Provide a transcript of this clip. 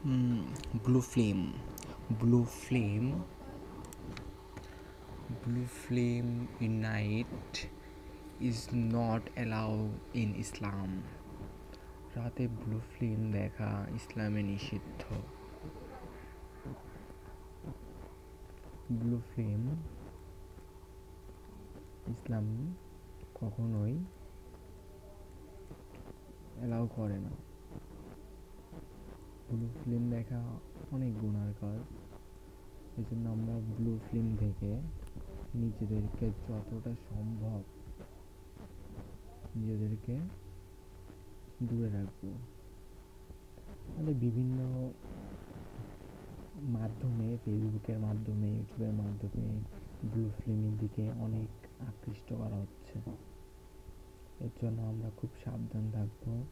Blue flame. Blue flame. Blue flame in night is not allowed in Islam. রাতে blue film দেখা ইসলামে নিষিদ্ধ। Blue film ইসলাম কখনোই allow করে না। ব্লু ফিল্ম দেখা অনেক গুনার কাজ। এই জন্য আমরা ব্লু ফিল্ম থেকে নিজেদেরকে যতটা সম্ভব নিজেদেরকে দূরে রাখবো। আমাদের বিভিন্ন মাধ্যমে, ফেসবুকের মাধ্যমে, ইউটিউবের মাধ্যমে ব্লু ফিল্মের দিকে অনেক আকৃষ্ট করা হচ্ছে। এর জন্য আমরা খুব সাবধান থাকবো।